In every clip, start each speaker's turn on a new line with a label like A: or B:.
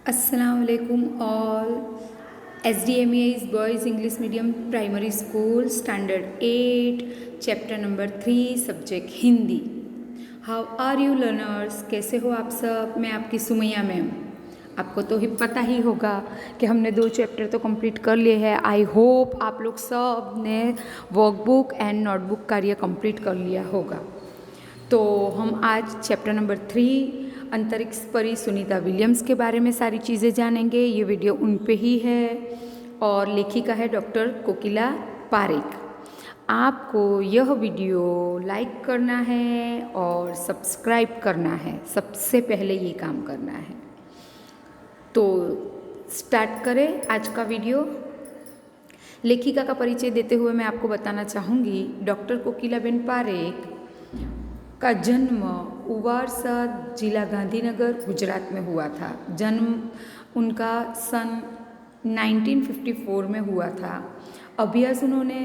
A: Assalamualaikum all. SDMA is Boys English Medium Primary School Standard 8 Chapter number 3 Subject Hindi. How are you learners? कैसे हो आप सब? मैं आपकी सुमैया मैम. आपको तो ही पता ही होगा कि हमने 2 चैप्टर तो कंप्लीट कर लिए हैं. आई होप आप लोग सब ने वर्कबुक एंड नोटबुक कार्य कंप्लीट कर लिया होगा. तो हम आज चैप्टर नंबर 3 अंतरिक्ष परी सुनीता विलियम्स के बारे में सारी चीज़ें जानेंगे. ये वीडियो उन पे ही है और लेखिका है डॉक्टर कोकिला पारेख. आपको यह वीडियो लाइक करना है और सब्सक्राइब करना है. सबसे पहले ये काम करना है. तो स्टार्ट करें आज का वीडियो. लेखिका का परिचय देते हुए मैं आपको बताना चाहूँगी डॉक्टर कोकिलाबेन पारेख का जन्म उवारसा जिला गांधीनगर गुजरात में हुआ था. जन्म उनका सन 1954 में हुआ था. अभ्यास उन्होंने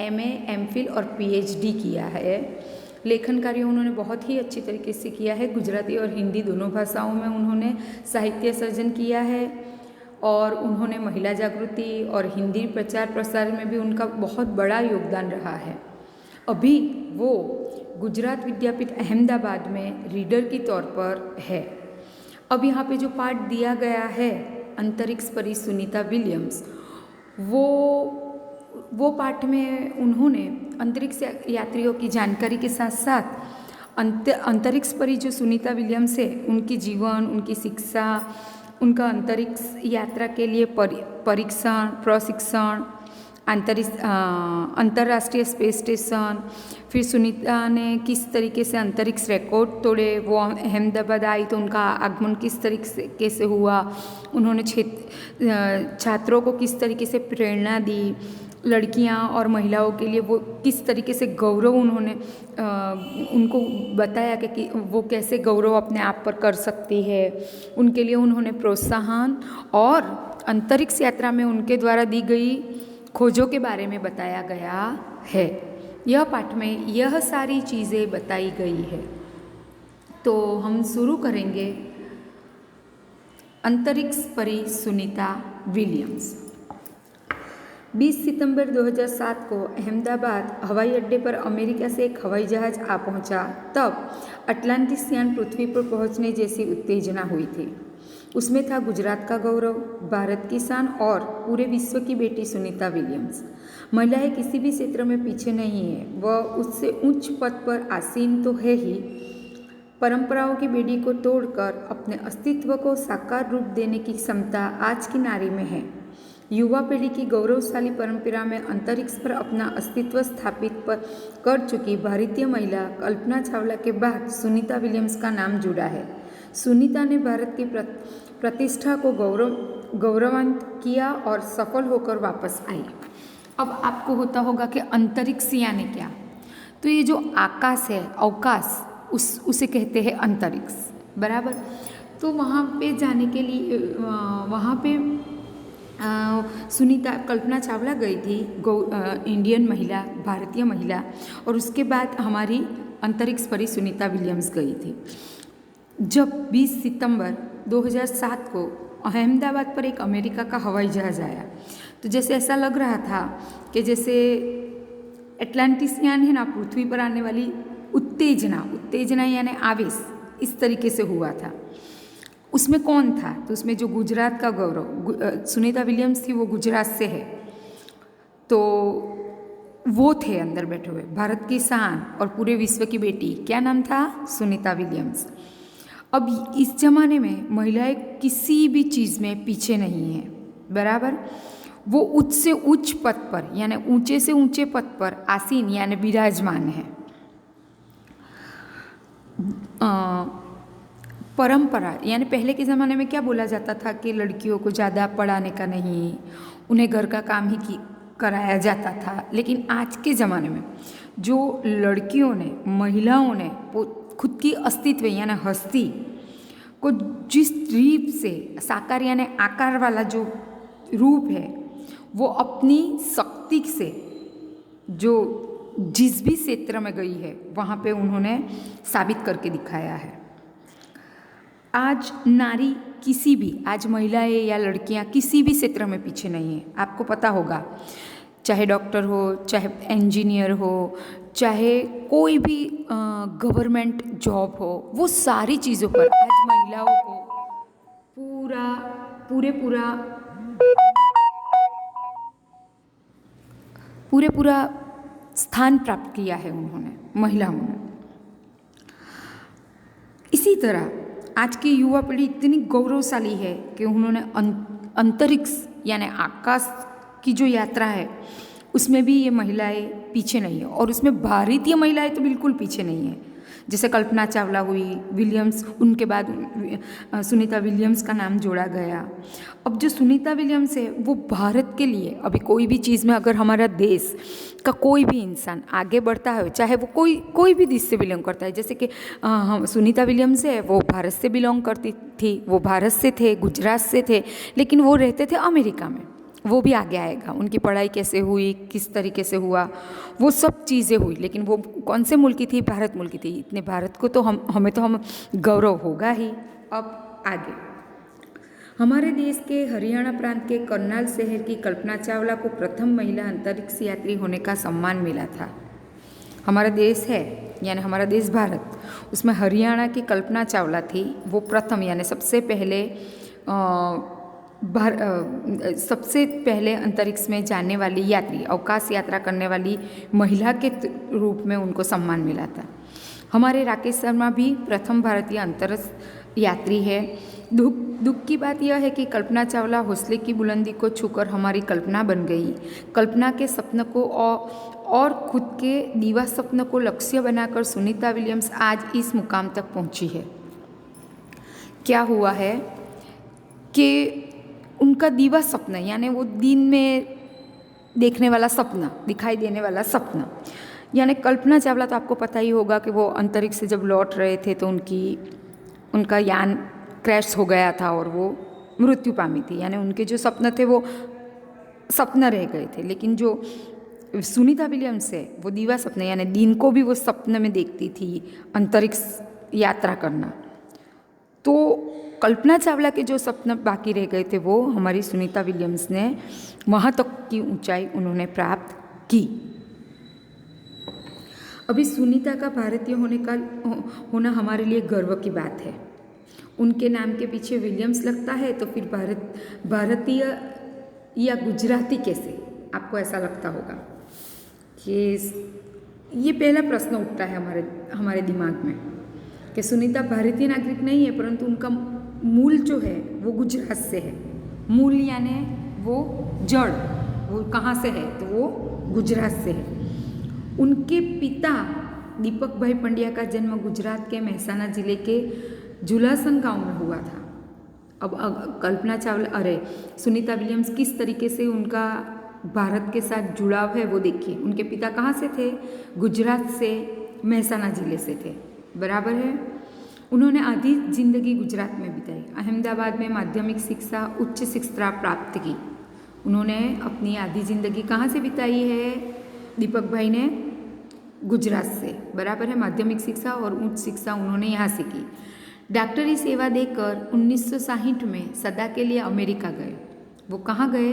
A: MA, MPhil और PhD किया है. लेखन कार्य उन्होंने बहुत ही अच्छी तरीके से किया है. गुजराती और हिंदी दोनों भाषाओं में उन्होंने साहित्य सर्जन किया है और उन्होंने महिला जागृति और हिंदी प्रचार प्रसार में भी उनका बहुत बड़ा योगदान रहा है. अभी वो गुजरात विद्यापीठ अहमदाबाद में रीडर की तौर पर है. अब यहाँ पे जो पाठ दिया गया है अंतरिक्ष परी सुनीता विलियम्स, वो पाठ में उन्होंने अंतरिक्ष यात्रियों की जानकारी के साथ साथ अंतरिक्ष परी जो सुनीता विलियम्स है उनकी जीवन, उनकी शिक्षा, उनका अंतरिक्ष यात्रा के लिए परीक्षण, प्रशिक्षण, अंतर्राष्ट्रीय स्पेस स्टेशन, फिर सुनीता ने किस तरीके से अंतरिक्ष रिकॉर्ड तोड़े, वो अहमदाबाद आई तो उनका आगमन किस तरीके से हुआ, उन्होंने छात्रों को किस तरीके से प्रेरणा दी, लड़कियां और महिलाओं के लिए वो किस तरीके से गौरव उन्होंने उनको बताया कि वो कैसे गौरव अपने आप पर कर सकती है, उनके लिए उन्होंने प्रोत्साहन और अंतरिक्ष यात्रा में उनके द्वारा दी गई खोजों के बारे में बताया गया है. यह पाठ में यह सारी चीज़ें बताई गई है. तो हम शुरू करेंगे अंतरिक्ष परी सुनीता विलियम्स. 20 सितंबर 2007 को अहमदाबाद हवाई अड्डे पर अमेरिका से एक हवाई जहाज आ पहुंचा. तब अटलांटिस यान पृथ्वी पर पहुंचने जैसी उत्तेजना हुई थी. उसमें था गुजरात का गौरव, भारत की शान और पूरे विश्व की बेटी सुनीता विलियम्स. महिलाएं किसी भी क्षेत्र में पीछे नहीं है. वह उससे उच्च पद पर आसीन तो है ही, परंपराओं की बेड़ी को तोड़कर अपने अस्तित्व को साकार रूप देने की क्षमता आज की नारी में है. युवा पीढ़ी की गौरवशाली परंपरा में अंतरिक्ष पर अपना अस्तित्व स्थापित कर चुकी भारतीय महिला कल्पना चावला के बाद सुनीता विलियम्स का नाम जुड़ा है. सुनीता ने भारत की प्रतिष्ठा को गौरवान्वित किया और सफल होकर वापस आई. अब आपको होता होगा कि अंतरिक्ष यानी क्या. तो ये जो आकाश है, अवकाश, उसे कहते हैं अंतरिक्ष, बराबर. तो वहाँ पे जाने के लिए वहाँ पे सुनीता कल्पना चावला गई थी, इंडियन महिला, भारतीय महिला, और उसके बाद हमारी अंतरिक्ष परी सुनीता विलियम्स गई थी. जब 20 सितंबर 2007 को अहमदाबाद पर एक अमेरिका का हवाई जहाज़ आया तो जैसे ऐसा लग रहा था कि जैसे अटलांटिस यान है ना, पृथ्वी पर आने वाली उत्तेजना यानी आवेश, इस तरीके से हुआ था. उसमें कौन था? तो उसमें जो गुजरात का गौरव, सुनीता विलियम्स थी, वो गुजरात से है, तो वो थे अंदर बैठे हुए, भारत की शान और पूरे विश्व की बेटी. क्या नाम था? सुनीता विलियम्स. अब इस जमाने में महिलाएं किसी भी चीज़ में पीछे नहीं हैं, बराबर. वो उच्च से उच्च पद पर यानी ऊंचे से ऊंचे पद पर आसीन यानी विराजमान है. परंपरा यानी पहले के ज़माने में क्या बोला जाता था कि लड़कियों को ज़्यादा पढ़ाने का नहीं, उन्हें घर का काम ही कराया जाता था. लेकिन आज के ज़माने में जो लड़कियों ने, महिलाओं ने खुद की अस्तित्व यानी हस्ती को जिस रूप से साकार यानी आकार वाला जो रूप है, वो अपनी शक्ति से जो जिस भी क्षेत्र में गई है वहाँ पे उन्होंने साबित करके दिखाया है. आज नारी किसी भी, आज महिलाएं या लड़कियां किसी भी क्षेत्र में पीछे नहीं है। आपको पता होगा, चाहे डॉक्टर हो, चाहे इंजीनियर हो, चाहे कोई भी गवर्नमेंट जॉब हो, वो सारी चीज़ों पर आज महिलाओं को पूरा स्थान प्राप्त किया है उन्होंने, महिलाओं ने। इसी तरह आज की युवा पीढ़ी इतनी गौरवशाली है कि उन्होंने अंतरिक्ष यानी आकाश की जो यात्रा है उसमें भी ये महिलाएं पीछे नहीं है, और उसमें भारतीय महिलाएं तो बिल्कुल पीछे नहीं है। जैसे कल्पना चावला हुई, विलियम्स, उनके बाद सुनीता विलियम्स का नाम जोड़ा गया। अब जो सुनीता विलियम्स है वो भारत के लिए, अभी कोई भी चीज़ में अगर हमारा देश का कोई भी इंसान आगे बढ़ता है, चाहे वो कोई भी देश से बिलोंग करता है, जैसे कि हम सुनीता विलियम्स है, वो भारत से बिलोंग करती थी, वो भारत से थे, गुजरात से थे, लेकिन वो रहते थे अमेरिका में। वो भी आगे आएगा, उनकी पढ़ाई कैसे हुई, किस तरीके से हुआ, वो सब चीज़ें हुई, लेकिन वो कौन से मुल्क की थी? भारत मुल्क की थी। इतने भारत को तो हमें गौरव होगा ही। अब आगे, हमारे देश के हरियाणा प्रांत के करनाल शहर की कल्पना चावला को प्रथम महिला अंतरिक्ष यात्री होने का सम्मान मिला था। हमारा देश है यानी हमारा देश भारत, उसमें हरियाणा की कल्पना चावला थी, वो प्रथम यानी सबसे पहले अंतरिक्ष में जाने वाली यात्री, अवकाश यात्रा करने वाली महिला के रूप में उनको सम्मान मिला था। हमारे राकेश शर्मा भी प्रथम भारतीय अंतरिक्ष यात्री है। दुख की बात यह है कि कल्पना चावला हौसले की बुलंदी को छूकर हमारी कल्पना बन गई। कल्पना के सपने को और खुद के दीवा सपने को लक्ष्य बनाकर सुनीता विलियम्स आज इस मुकाम तक पहुंची है। क्या हुआ है कि उनका दीवा सपना यानी वो दिन में देखने वाला सपना, दिखाई देने वाला सपना, यानी कल्पना चावला तो आपको पता ही होगा कि वो अंतरिक्ष से जब लौट रहे थे तो उनका यान क्रैश हो गया था और वो मृत्यु पामी थी, यानी उनके जो सपने थे वो सपना रह गए थे। लेकिन जो सुनीता विलियम्स है वो दीवा सपना यानी दिन को भी वो सपने में देखती थी अंतरिक्ष यात्रा करना। तो कल्पना चावला के जो सपने बाकी रह गए थे वो हमारी सुनीता विलियम्स ने वहाँ तक की ऊंचाई उन्होंने प्राप्त की। अभी सुनीता का भारतीय होना हमारे लिए गर्व की बात है। उनके नाम के पीछे विलियम्स लगता है तो फिर भारतीय या गुजराती कैसे? आपको ऐसा लगता होगा कि ये पहला प्रश्न उठता है हमारे दिमाग में कि सुनीता भारतीय नागरिक नहीं है, परंतु उनका मूल जो है वो गुजरात से है। मूल यानी वो जड़, वो कहाँ से है? तो वो गुजरात से है। उनके पिता दीपक भाई पंड्या का जन्म गुजरात के मेहसाना जिले के जुलासन गांव में हुआ था। अब कल्पना चावला सुनीता विलियम्स किस तरीके से उनका भारत के साथ जुड़ाव है वो देखिए। उनके पिता कहाँ से थे? गुजरात से, मेहसाना जिले से थे, बराबर है। उन्होंने आधी जिंदगी गुजरात में बिताई। अहमदाबाद में माध्यमिक शिक्षा, उच्च शिक्षा प्राप्त की। उन्होंने अपनी आधी जिंदगी कहाँ से बिताई है? दीपक भाई ने गुजरात से, बराबर है। माध्यमिक शिक्षा और उच्च शिक्षा उन्होंने यहाँ से की। डॉक्टरी सेवा देकर 1960 में सदा के लिए अमेरिका गए। वो कहाँ गए?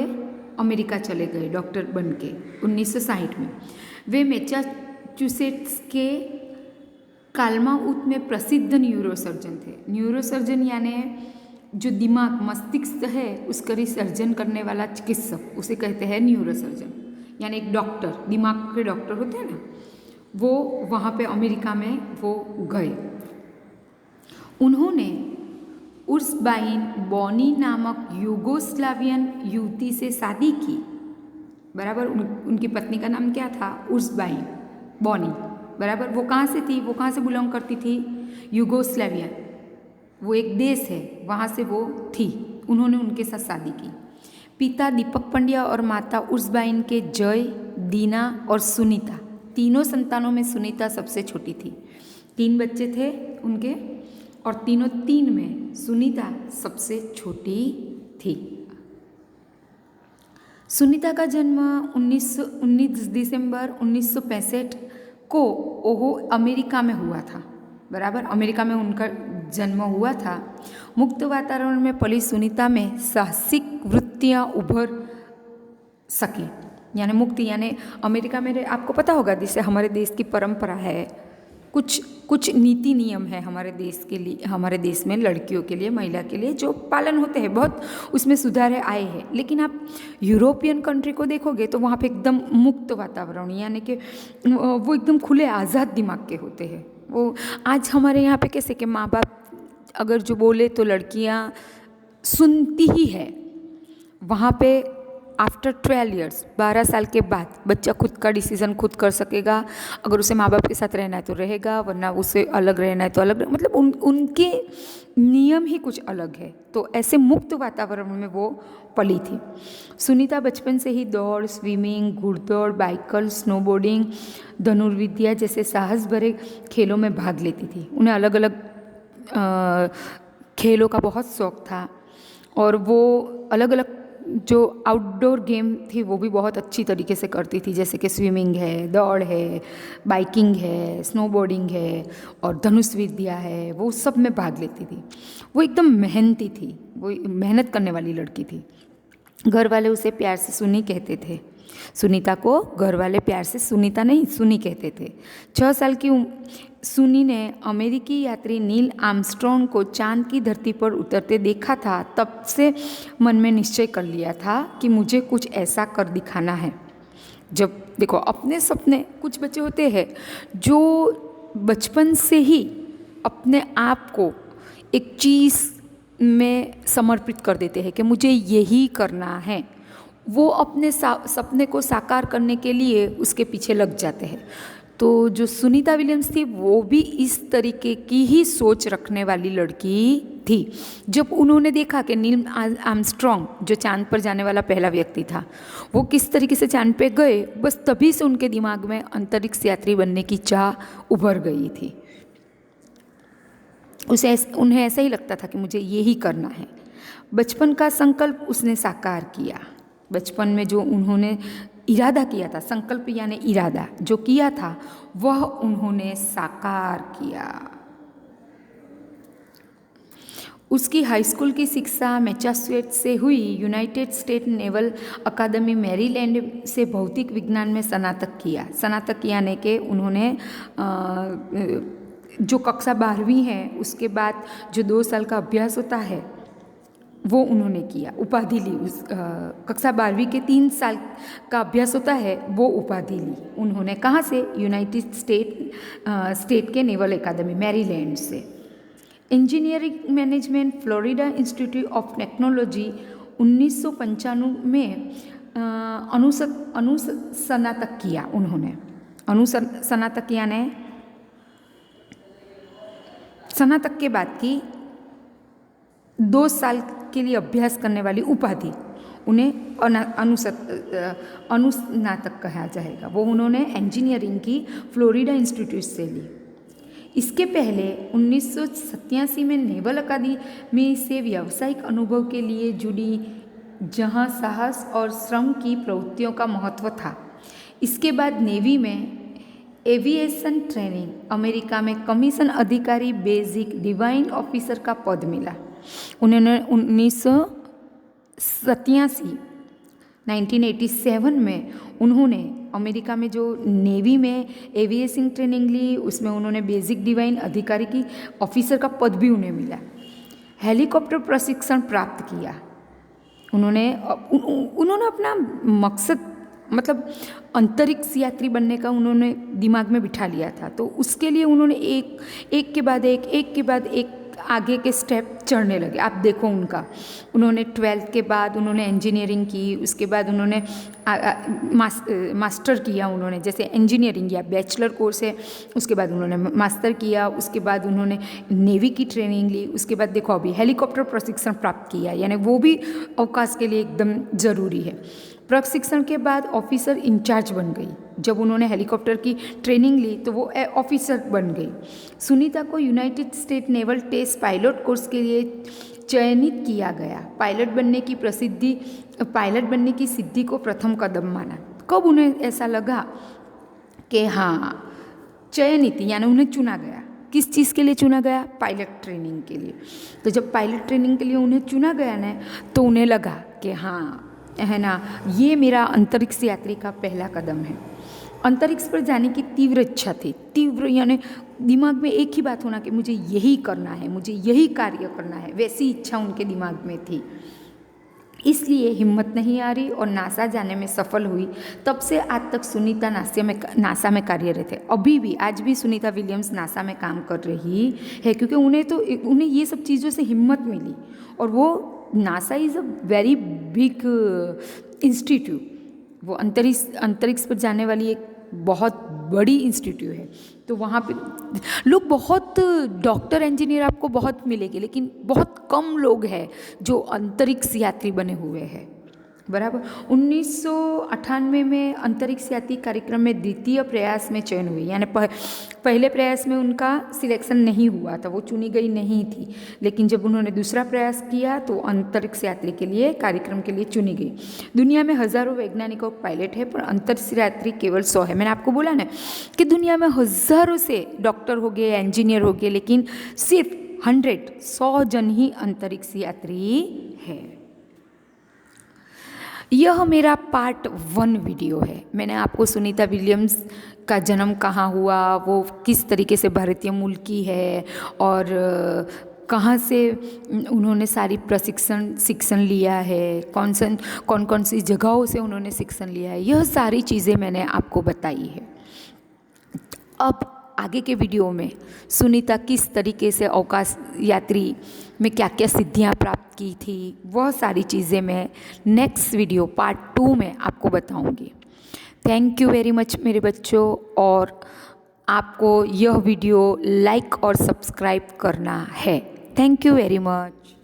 A: अमेरिका चले गए डॉक्टर बन के 1960 में। वे मैसाचुसेट्स के कालमाउथ में प्रसिद्ध न्यूरोसर्जन थे। न्यूरोसर्जन यानी जो दिमाग, मस्तिष्क है उसका सर्जन करने वाला चिकित्सक, उसे कहते हैं न्यूरोसर्जन। यानी एक डॉक्टर, दिमाग के डॉक्टर होते हैं ना, वो वहाँ पे अमेरिका में वो गए। उन्होंने उर्सबाइन बॉनी नामक यूगोस्लावियन युवती से शादी की, बराबर। उनकी पत्नी का नाम क्या था? उर्सबाइन बॉनी, बराबर। वो कहाँ से थी? वो कहाँ से बिलोंग करती थी? यूगोस्लाविया, वो एक देश है, वहाँ से वो थी। उन्होंने उनके साथ शादी की। पिता दीपक पंड्या और माता उर्सबाइन के जय, दीना और सुनीता, तीनों संतानों में सुनीता सबसे छोटी थी। 3 बच्चे थे उनके और तीन में सुनीता सबसे छोटी थी। सुनीता का जन्म 19 दिसंबर 1965 को ओहो अमेरिका में हुआ था, बराबर। अमेरिका में उनका जन्म हुआ था। मुक्त वातावरण में पली सुनीता में साहसिक वृत्तियाँ उभर सकी। यानी मुक्त यानी अमेरिका में आपको पता होगा, जैसे हमारे देश की परंपरा है, कुछ नीति नियम है हमारे देश के लिए, हमारे देश में लड़कियों के लिए, महिला के लिए जो पालन होते हैं, बहुत उसमें सुधार आए हैं। लेकिन आप यूरोपियन कंट्री को देखोगे तो वहाँ पे एकदम मुक्त वातावरण, यानी कि वो एकदम खुले आज़ाद दिमाग के होते हैं। वो आज हमारे यहाँ पे कैसे कि माँ बाप अगर जो बोले तो लड़कियाँ सुनती ही है, वहाँ पे आफ्टर 12 ईयर्स 12 साल के बाद बच्चा खुद का डिसीज़न खुद कर सकेगा। अगर उसे माँ बाप के साथ रहना है तो रहेगा, वरना उसे अलग रहना है तो अलग, मतलब उनके नियम ही कुछ अलग है। तो ऐसे मुक्त वातावरण में वो पली थी। सुनीता बचपन से ही दौड़, स्विमिंग, घुड़दौड़, बाइकल, स्नोबोर्डिंग, धनुर्विद्या जैसे साहस भरे खेलों में भाग लेती थी। उन्हें अलग अलग खेलों का बहुत शौक था और वो अलग अलग जो आउटडोर गेम थी वो भी बहुत अच्छी तरीके से करती थी, जैसे कि स्विमिंग है, दौड़ है, बाइकिंग है, स्नोबोर्डिंग है और धनुष विद्या है, वो सब में भाग लेती थी। वो एकदम मेहनती थी, वो मेहनत करने वाली लड़की थी। घर वाले उसे प्यार से सुनी कहते थे। सुनीता को घर वाले प्यार से सुनीता नहीं सुनी कहते थे। 6 साल की सुनी ने अमेरिकी यात्री नील आर्मस्ट्रॉन्ग को चांद की धरती पर उतरते देखा था। तब से मन में निश्चय कर लिया था कि मुझे कुछ ऐसा कर दिखाना है। जब देखो अपने सपने, कुछ बच्चे होते हैं जो बचपन से ही अपने आप को एक चीज़ में समर्पित कर देते हैं कि मुझे यही करना है। वो अपने सपने को साकार करने के लिए उसके पीछे लग जाते हैं। तो जो सुनीता विलियम्स थी वो भी इस तरीके की ही सोच रखने वाली लड़की थी। जब उन्होंने देखा कि नील आर्मस्ट्रॉन्ग जो चांद पर जाने वाला पहला व्यक्ति था, वो किस तरीके से चांद पे गए, बस तभी से उनके दिमाग में अंतरिक्ष यात्री बनने की चाह उभर गई थी। उन्हें ऐसा ही लगता था कि मुझे यही करना है। बचपन का संकल्प उसने साकार किया। बचपन में जो उन्होंने इरादा किया था, संकल्प यानी इरादा जो किया था, वह उन्होंने साकार किया। उसकी हाई स्कूल की शिक्षा मैसाचुसेट्स से हुई। यूनाइटेड स्टेट नेवल अकादमी मैरीलैंड से भौतिक विज्ञान में स्नातक किया। स्नातक यानी कि उन्होंने जो कक्षा 12वीं है उसके बाद जो 2 साल का अभ्यास होता है वो उन्होंने किया, उपाधि ली। उस कक्षा 12वीं के 3 साल का अभ्यास होता है, वो उपाधि ली उन्होंने। कहाँ से? यूनाइटेड स्टेट के नेवल अकादमी मैरीलैंड से। Engineering management Florida institute of technology 1995 में अनुस्नातक किया उन्होंने। अनुस्नातक यानी स्नातक के बाद की 2 साल के लिए अभ्यास करने वाली उपाधि, उन्हें अनुस्नातक कहा जाएगा। वो उन्होंने इंजीनियरिंग की फ्लोरिडा इंस्टीट्यूट से ली। इसके पहले 1987 में नेवल अकादमी से व्यावसायिक अनुभव के लिए जुड़ी, जहां साहस और श्रम की प्रवृत्तियों का महत्व था। इसके बाद नेवी में एविएशन ट्रेनिंग, अमेरिका में कमीशन अधिकारी बेसिक डिवाइन ऑफिसर का पद मिला। उन्होंने 1987 में उन्होंने अमेरिका में जो नेवी में एविएशन ट्रेनिंग ली, उसमें उन्होंने बेसिक डिवाइन अधिकारी की ऑफिसर का पद भी उन्हें मिला। हेलीकॉप्टर प्रशिक्षण प्राप्त किया उन्होंने अपना मकसद मतलब अंतरिक्ष यात्री बनने का उन्होंने दिमाग में बिठा लिया था। तो उसके लिए उन्होंने एक के बाद एक आगे के स्टेप चढ़ने लगे। आप देखो उन्होंने 12th के बाद उन्होंने इंजीनियरिंग की, उसके बाद उन्होंने मास्टर किया। उन्होंने जैसे इंजीनियरिंग या बैचलर कोर्स है, उसके बाद उन्होंने मास्टर किया, उसके बाद उन्होंने नेवी की ट्रेनिंग ली, उसके बाद देखो अभी हेलीकॉप्टर प्रशिक्षण प्राप्त किया, यानी वो भी अवकाश के लिए एकदम ज़रूरी है। प्रशिक्षण के बाद ऑफिसर इंचार्ज बन गई। जब उन्होंने हेलीकॉप्टर की ट्रेनिंग ली तो वो ऑफिसर बन गई। सुनीता को united state naval test pilot course के लिए चयनित किया गया। पायलट बनने की सिद्धि को प्रथम कदम माना। कब उन्हें ऐसा लगा कि हाँ चयनित यानी उन्हें चुना गया, किस चीज़ के लिए चुना गया? पायलट ट्रेनिंग के लिए। तो जब पायलट ट्रेनिंग के लिए उन्हें चुना गया ना, तो उन्हें लगा कि हाँ है ना, ये मेरा अंतरिक्ष यात्री का पहला कदम है। अंतरिक्ष पर जाने की तीव्र इच्छा थी, तीव्र यानी दिमाग में एक ही बात होना कि मुझे यही करना है, मुझे यही कार्य करना है, वैसी इच्छा उनके दिमाग में थी। इसलिए हिम्मत नहीं आ रही और नासा जाने में सफल हुई। तब से आज तक सुनीता नासा में कार्यरत है। अभी भी आज भी सुनीता विलियम्स नासा में काम कर रही है, क्योंकि उन्हें ये सब चीज़ों से हिम्मत मिली। और वो NASA is a very big institute, वो अंतरिक्ष पर जाने वाली एक बहुत बड़ी इंस्टीट्यूट है। तो वहाँ पे लोग बहुत डॉक्टर इंजीनियर आपको बहुत मिलेंगे, लेकिन बहुत कम लोग हैं जो अंतरिक्ष यात्री बने हुए हैं, बराबर। 1998 में अंतरिक्ष यात्री कार्यक्रम में द्वितीय प्रयास में चयन हुई, यानी पहले प्रयास में उनका सिलेक्शन नहीं हुआ था, वो चुनी गई नहीं थी। लेकिन जब उन्होंने दूसरा प्रयास किया तो अंतरिक्ष यात्री के लिए कार्यक्रम के लिए चुनी गई। दुनिया में हज़ारों वैज्ञानिक और पायलट है, पर अंतरिक्ष यात्री केवल 100 है। मैंने आपको बोला ना कि दुनिया में हज़ारों से डॉक्टर हो गए, इंजीनियर हो गए, लेकिन सिर्फ 100 जन ही अंतरिक्ष यात्री है। यह मेरा पार्ट 1 वीडियो है। मैंने आपको सुनीता विलियम्स का जन्म कहाँ हुआ, वो किस तरीके से भारतीय मूल की है, और कहाँ से उन्होंने सारी शिक्षण लिया है, कौन कौन सी जगहों से उन्होंने शिक्षण लिया है, यह सारी चीज़ें मैंने आपको बताई है। अब आगे के वीडियो में सुनीता किस तरीके से अवकाश यात्री में क्या क्या सिद्धियां प्राप्त की थी, वह सारी चीज़ें मैं नेक्स्ट वीडियो पार्ट 2 में आपको बताऊंगी। थैंक यू वेरी मच मेरे बच्चों, और आपको यह वीडियो लाइक और सब्सक्राइब करना है। Thank you very much.